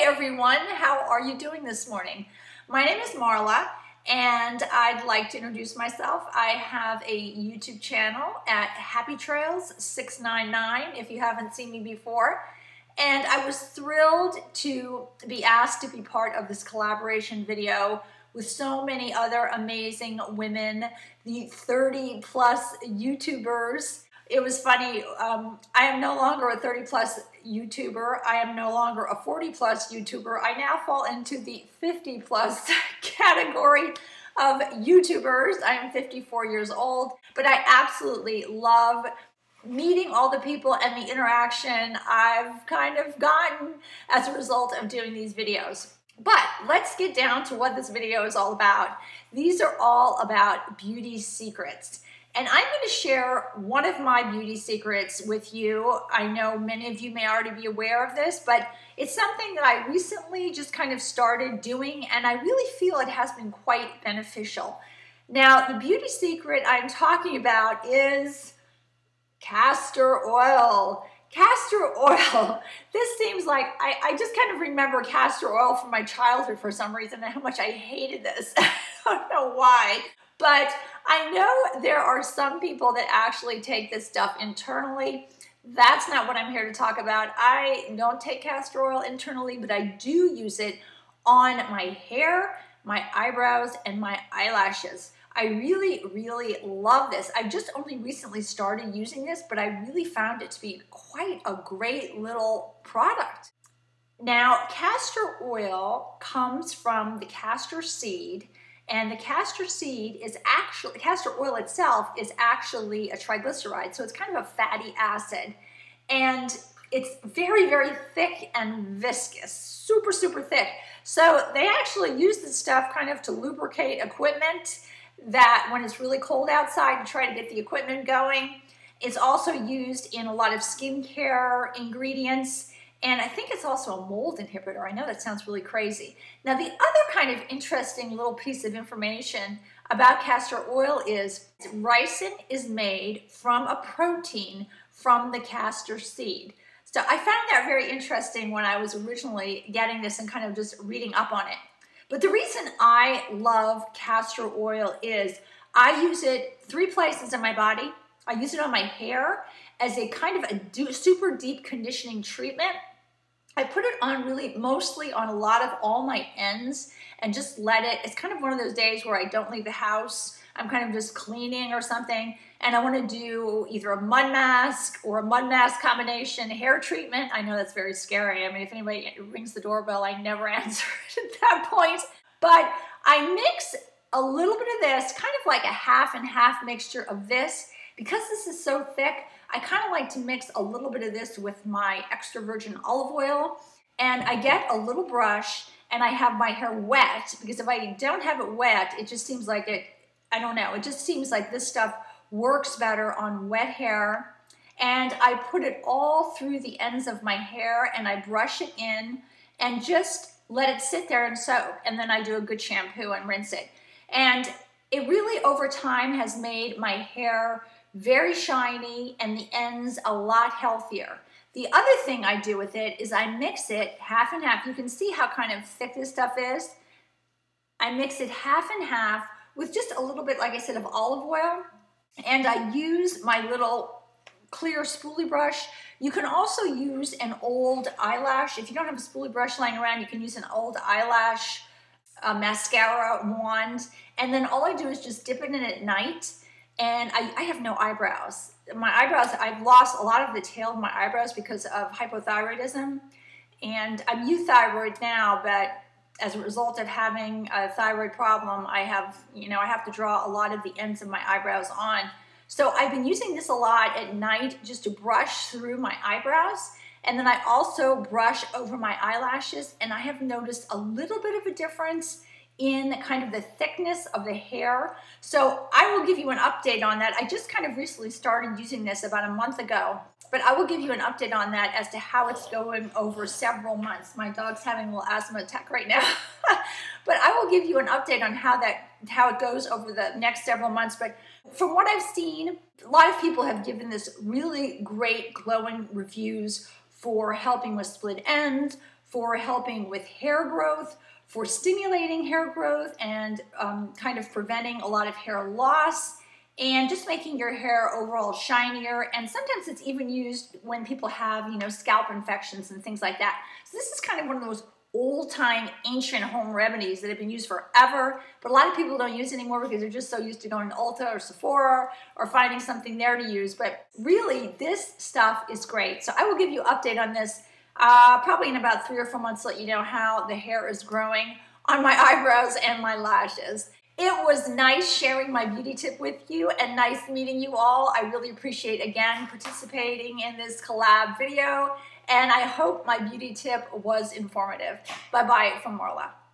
everyone, how are you doing this morning? My name is Marla and I'd like to introduce myself. I have a YouTube channel at Happy Trails 699 if you haven't seen me before. And I was thrilled to be asked to be part of this collaboration video with so many other amazing women, the 30+ YouTubers. It was funny, I am no longer a 30+ YouTuber. I am no longer a 40+ YouTuber. I now fall into the 50+ category of YouTubers. I am 54 years old, but I absolutely love meeting all the people and the interaction I've kind of gotten as a result of doing these videos. But let's get down to what this video is all about. These are all about beauty secrets. And I'm going to share one of my beauty secrets with you. I know many of you may already be aware of this, but it's something that I recently just kind of started doing, and I really feel it has been quite beneficial. Now, the beauty secret I'm talking about is castor oil. Castor oil. This seems like, I just kind of remember castor oil from my childhood for some reason and how much I hated this. I don't know why. But I know there are some people that actually take this stuff internally. That's not what I'm here to talk about. I don't take castor oil internally, but I do use it on my hair, my eyebrows, and my eyelashes. I really, really love this. I just only recently started using this, but I really found it to be quite a great little product. Now, castor oil comes from the castor seed. And the castor seed is actually, castor oil itself is actually a triglyceride, so it's kind of a fatty acid. And it's very, very thick and viscous, super, super thick. So they actually use this stuff kind of to lubricate equipment that when it's really cold outside to try to get the equipment going. It's also used in a lot of skincare ingredients. And I think it's also a mold inhibitor. I know that sounds really crazy. Now, the other kind of interesting little piece of information about castor oil is ricin is made from a protein from the castor seed. So I found that very interesting when I was originally getting this and kind of just reading up on it. But the reason I love castor oil is I use it 3 places in my body. I use it on my hair as a kind of a super deep conditioning treatment. I put it on really mostly on a lot of all my ends and just let it, it's kind of one of those days where I don't leave the house. I'm kind of just cleaning or something, and I want to do either a mud mask or a mud mask combination hair treatment. I know that's very scary. I mean, if anybody rings the doorbell, I never answer it at that point. But I mix a little bit of this, kind of like a half and half mixture of this. Because this is so thick, I kind of like to mix a little bit of this with my extra virgin olive oil, and I get a little brush and I have my hair wet, because if I don't have it wet, it just seems like I don't know, it just seems like this stuff works better on wet hair. And I put it all through the ends of my hair and I brush it in and just let it sit there and soak, and then I do a good shampoo and rinse it. And it really over time has made my hair very shiny and the ends a lot healthier. The other thing I do with it is I mix it half and half. You can see how kind of thick this stuff is. I mix it half and half with just a little bit, like I said, of olive oil. And I use my little clear spoolie brush. You can also use an old eyelash. If you don't have a spoolie brush lying around, you can use an old eyelash mascara wand. And then all I do is just dip it in at night. And I have no eyebrows. My eyebrows, I've lost a lot of the tail of my eyebrows because of hypothyroidism. And I'm euthyroid now, but as a result of having a thyroid problem, I have to draw a lot of the ends of my eyebrows on. So I've been using this a lot at night just to brush through my eyebrows. And then I also brush over my eyelashes, and I have noticed a little bit of a difference in kind of the thickness of the hair. So I will give you an update on that. I just kind of recently started using this about a month ago, but I will give you an update on that as to how it's going over several months. My dog's having a little asthma attack right now. But I will give you an update on how it goes over the next several months. But from what I've seen, a lot of people have given this really great glowing reviews for helping with split ends, for helping with hair growth, for stimulating hair growth, and kind of preventing a lot of hair loss, and just making your hair overall shinier. And sometimes it's even used when people have, you know, scalp infections and things like that. So this is kind of one of those old-time ancient home remedies that have been used forever, but a lot of people don't use it anymore because they're just so used to going to Ulta or Sephora or finding something there to use. But really, this stuff is great. So I will give you an update on this probably in about 3 or 4 months, let you know how the hair is growing on my eyebrows and my lashes. It was nice sharing my beauty tip with you and nice meeting you all. I really appreciate, again, participating in this collab video, and I hope my beauty tip was informative. Bye-bye from Marla.